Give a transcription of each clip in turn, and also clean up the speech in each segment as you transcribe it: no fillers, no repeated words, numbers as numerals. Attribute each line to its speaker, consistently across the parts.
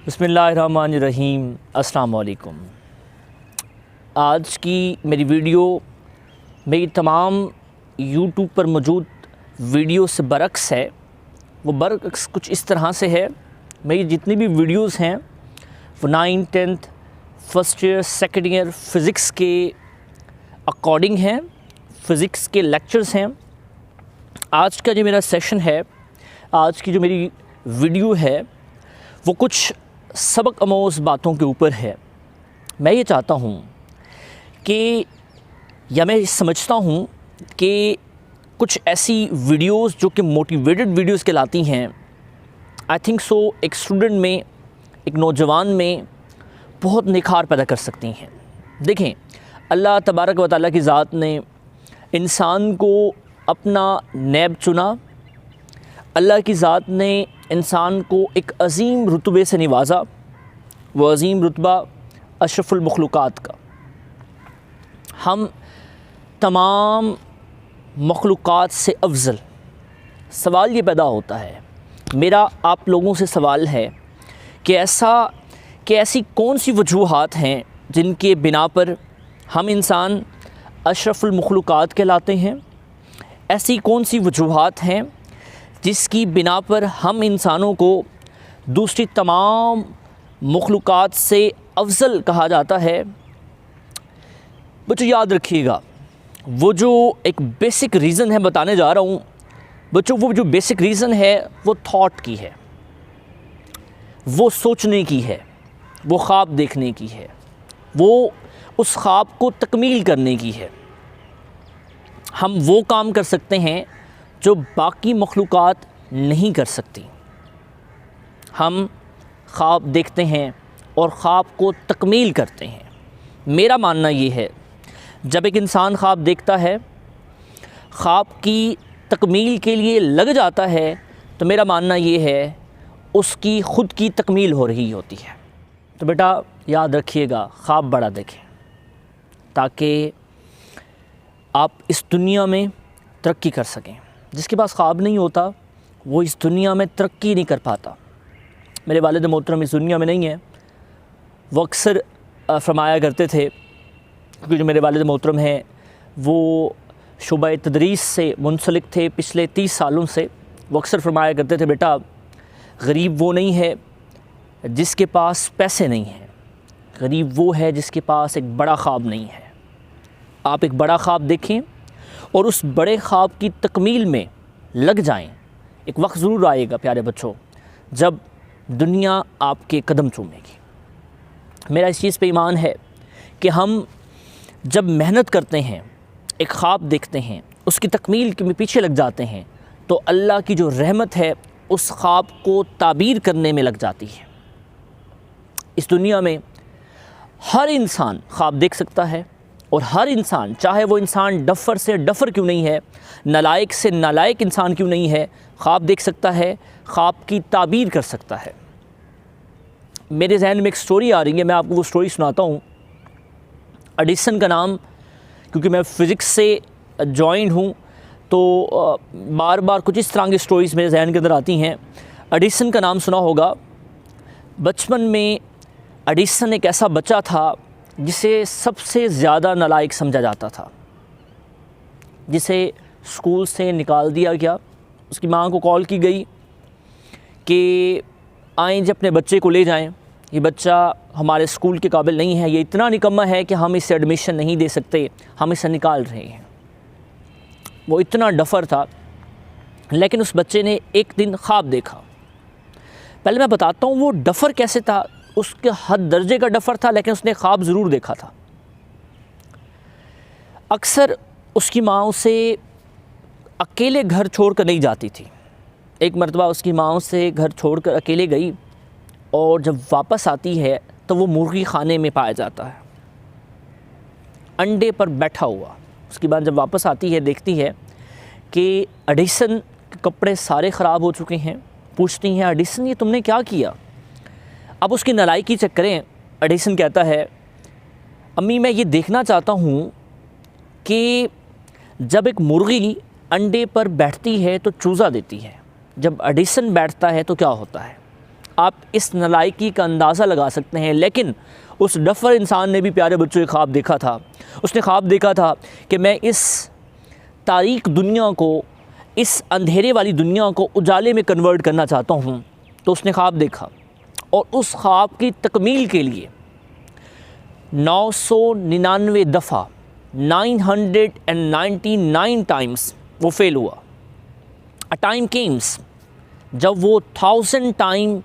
Speaker 1: बिस्मिल्लाहिर्रहमानिर्रहीम। अस्सलाम वालेकुम। आज की मेरी वीडियो मेरी तमाम यूट्यूब पर मौजूद वीडियो से बरक्स है। वो बरक्स कुछ इस तरह से है, मेरी जितनी भी वीडियोस हैं वो 9th 10th first year second year physics के अकॉर्डिंग हैं, फ़िज़िक्स के लेक्चर्स हैं। आज का जो मेरा सेशन है, आज की जो मेरी वीडियो है वो कुछ सबक आमोज़ बातों के ऊपर है। मैं ये चाहता हूँ कि या मैं समझता हूँ कि कुछ ऐसी वीडियोस जो कि मोटिवेटेड वीडियोस कहलाती हैं, आई थिंक सो एक स्टूडेंट में, एक नौजवान में बहुत निखार पैदा कर सकती हैं। देखें, अल्लाह तबारक व तआला की ज़ात ने इंसान को अपना नैब चुना। अल्लाह की ज़ात ने इंसान को एक अज़ीम रुतबे से नवाजा। वो अज़ीम रुतबा अशरफुल मखलूक़ात का। हम तमाम मखलूक़ात से अफज़ल। सवाल ये पैदा होता है, मेरा आप लोगों से सवाल है कि ऐसी कौन सी वजूहात हैं जिनके बिना पर हम इंसान अशरफुल मखलूक़ात कहलाते हैं। ऐसी कौन सी वजूहात हैं जिसकी बिना पर हम इंसानों को दूसरी तमाम मखलूक़ात से अफज़ल कहा जाता है। बच्चों याद रखिएगा, वो जो एक बेसिक रीज़न है बताने जा रहा हूँ बच्चों, वो जो बेसिक रीज़न है वो थॉट की है, वो सोचने की है, वो ख्वाब देखने की है, वो उस ख्वाब को तकमील करने की है। हम वो काम कर सकते हैं जो बाकी मखलूक़ात नहीं कर सकती। हम ख्वाब देखते हैं और ख्वाब को तकमील करते हैं। मेरा मानना ये है, जब एक इंसान ख्वाब देखता है, ख्वाब की तकमील के लिए लग जाता है, तो मेरा मानना ये है उसकी ख़ुद की तकमील हो रही होती है। तो बेटा याद रखिएगा, ख्वाब बड़ा देखें ताकि आप इस दुनिया में तरक्की कर सकें। जिसके पास ख्वाब नहीं होता वो इस दुनिया में तरक्की नहीं कर पाता। मेरे वालिद मोहतरम इस दुनिया में नहीं है। वो अक्सर फरमाया करते थे, क्योंकि जो मेरे वालिद मोहतरम हैं वो शुबा तदरीस से मुंसलिक थे पिछले 30 सालों से। वो अक्सर फरमाया करते थे, बेटा गरीब वो नहीं है जिसके पास पैसे नहीं हैं, गरीब वो है जिसके पास एक बड़ा ख्वाब नहीं है। आप एक बड़ा ख्वाब देखें और उस बड़े ख्वाब की तकमील में लग जाएं। एक वक्त ज़रूर आएगा प्यारे बच्चों जब दुनिया आपके कदम चूमेगी। मेरा इस चीज़ पे ईमान है कि हम जब मेहनत करते हैं, एक ख्वाब देखते हैं, उसकी तकमील के पीछे लग जाते हैं, तो अल्लाह की जो रहमत है उस ख्वाब को ताबीर करने में लग जाती है। इस दुनिया में हर इंसान ख्वाब देख सकता है, और हर इंसान, चाहे वो इंसान डफ़र से डफ़र क्यों नहीं है, नालायक से नालायक इंसान क्यों नहीं है, ख्वाब देख सकता है, ख्वाब की ताबीर कर सकता है। मेरे जहन में एक स्टोरी आ रही है, मैं आपको वो स्टोरी सुनाता हूँ। एडिसन का नाम, क्योंकि मैं फ़िज़िक्स से जॉइंट हूँ तो बार बार कुछ इस तरह की स्टोरीज़ मेरे जहन के अंदर आती हैं। एडिसन का नाम सुना होगा। बचपन में एडिसन एक ऐसा बच्चा था जिसे सबसे ज़्यादा नालायक समझा जाता था, जिसे स्कूल से निकाल दिया गया। उसकी माँ को कॉल की गई कि आएँ जब अपने बच्चे को ले जाएं, ये बच्चा हमारे स्कूल के काबिल नहीं है, ये इतना निकम्मा है कि हम इसे एडमिशन नहीं दे सकते, हम इसे निकाल रहे हैं। वो इतना डफ़र था, लेकिन उस बच्चे ने एक दिन ख्वाब देखा। पहले मैं बताता हूँ वो डफ़र कैसे था। उसके हद दर्जे का डफ़र था, लेकिन उसने ख्वाब ज़रूर देखा था। अक्सर उसकी माँ उसे अकेले घर छोड़कर नहीं जाती थी। एक मरतबा उसकी माँ उसे घर छोड़कर अकेले गई, और जब वापस आती है तो वो मुर्गी खाने में पाया जाता है, अंडे पर बैठा हुआ। उसकी माँ जब वापस आती है, देखती है कि एडिसन के कपड़े सारे ख़राब हो चुके हैं। पूछती हैं, एडिसन ये तुमने क्या किया? अब उसकी नालायकी चेक करें। एडिसन कहता है, अम्मी मैं ये देखना चाहता हूँ कि जब एक मुर्गी अंडे पर बैठती है तो चूज़ा देती है, जब एडिसन बैठता है तो क्या होता है? आप इस नालायकी का अंदाज़ा लगा सकते हैं। लेकिन उस डफ़र इंसान ने भी प्यारे बच्चों एक ख्वाब देखा था। उसने ख्वाब देखा था कि मैं इस तारीक दुनिया को, इस अंधेरे वाली दुनिया को उजाले में कन्वर्ट करना चाहता हूँ। तो उसने ख्वाब देखा और उस ख्वाब की तकमील के लिए 999 दफ़ा 999 टाइम्स वो फेल हुआ। अ टाइम केम्स जब वो 1000 टाइम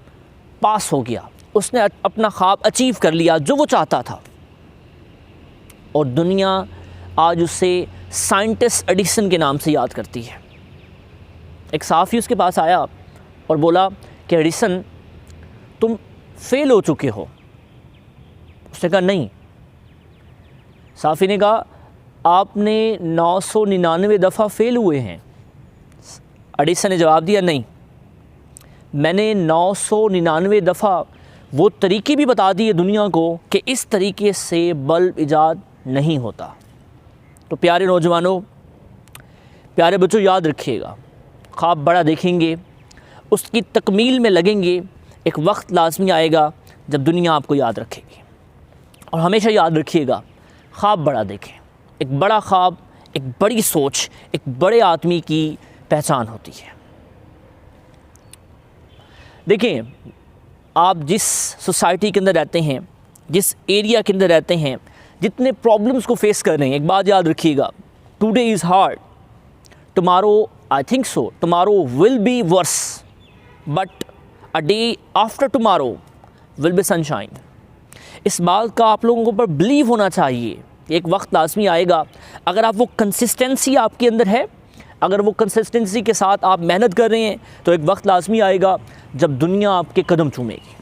Speaker 1: पास हो गया, उसने अपना ख्वाब अचीव कर लिया जो वो चाहता था। और दुनिया आज उसे साइंटिस्ट एडिसन के नाम से याद करती है। एक साफ़ी उसके पास आया और बोला कि एडिसन, तुम फेल हो चुके हो। उसने कहा नहीं। साफ़ी ने कहा आपने 999 दफ़ा फेल हुए हैं। एडिसन ने जवाब दिया नहीं, मैंने 999 दफ़ा वो तरीके भी बता दिए दुनिया को कि इस तरीके से बल्ब ईजाद नहीं होता। तो प्यारे नौजवानों, प्यारे बच्चों, याद रखिएगा, ख्वाब बड़ा देखेंगे, उसकी तकमील में लगेंगे, एक वक्त लाजमी आएगा जब दुनिया आपको याद रखेगी। और हमेशा याद रखिएगा, ख्वाब बड़ा देखें। एक बड़ा ख्वाब, एक बड़ी सोच, एक बड़े आदमी की पहचान होती है। देखें, आप जिस सोसाइटी के अंदर रहते हैं, जिस एरिया के अंदर रहते हैं, जितने प्रॉब्लम्स को फेस कर रहे हैं, एक बात याद रखिएगा, today is hard, tomorrow I think so tomorrow will be verse, but a day after tomorrow will be sunshine. इस बात का आप लोगों को पर बिलीव होना चाहिए। एक वक्त लाजमी आएगा, अगर आप वो कंसिस्टेंसी आपके अंदर है, अगर वो कंसिस्टेंसी के साथ आप मेहनत कर रहे हैं, तो एक वक्त लाजमी आएगा जब दुनिया आपके कदम चूमेगी।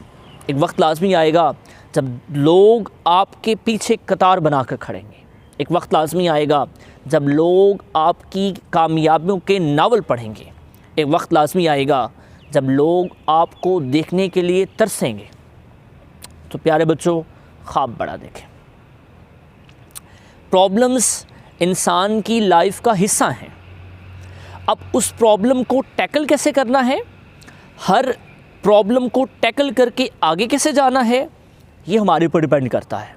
Speaker 1: एक वक्त लाजमी आएगा जब लोग आपके पीछे कतार बनाकर खड़ेंगे। एक वक्त लाजमी आएगा जब लोग आपकी कामयाबियों के नावल पढ़ेंगे। एक वक्त लाजमी आएगा जब लोग आपको देखने के लिए तरसेंगे। तो प्यारे बच्चों, ख्वाब बड़ा देखें। प्रॉब्लम्स इंसान की लाइफ का हिस्सा हैं। अब उस प्रॉब्लम को टैकल कैसे करना है, हर प्रॉब्लम को टैकल करके आगे कैसे जाना है, ये हमारे ऊपर डिपेंड करता है।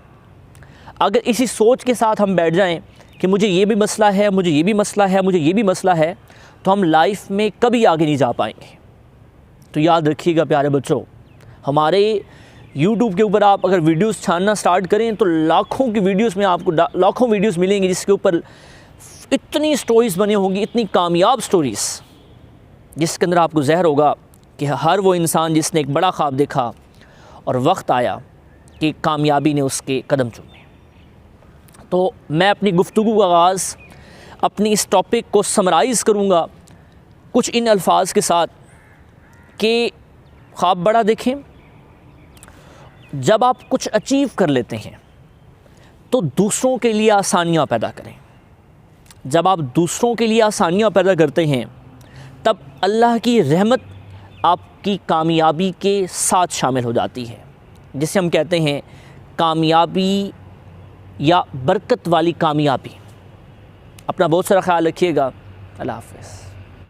Speaker 1: अगर इसी सोच के साथ हम बैठ जाएं कि मुझे ये भी मसला है, मुझे ये भी मसला है, मुझे ये भी मसला है, तो हम लाइफ में कभी आगे नहीं जा पाएंगे। तो याद रखिएगा प्यारे बच्चों, हमारे YouTube के ऊपर आप अगर वीडियोस छानना स्टार्ट करें तो लाखों की वीडियोस में आपको लाखों वीडियोस मिलेंगी जिसके ऊपर इतनी स्टोरीज़ बनी होंगी, इतनी कामयाब स्टोरीज़, जिसके अंदर आपको ज़हर होगा कि हर वो इंसान जिसने एक बड़ा ख्वाब देखा और वक्त आया कि कामयाबी ने उसके कदम चूमे। तो मैं अपनी गुफ्तगू का आगाज़ अपनी इस टॉपिक को समराइज़ करूँगा कुछ इन अल्फाज के साथ कि ख्वाब बड़ा देखें। जब आप कुछ अचीव कर लेते हैं तो दूसरों के लिए आसानियाँ पैदा करें। जब आप दूसरों के लिए आसानियाँ पैदा करते हैं तब अल्लाह की रहमत आपकी कामयाबी के साथ शामिल हो जाती है, जिसे हम कहते हैं कामयाबी या बरकत वाली कामयाबी। अपना बहुत सारा ख्याल रखिएगा। अल्लाह हाफ़िज़।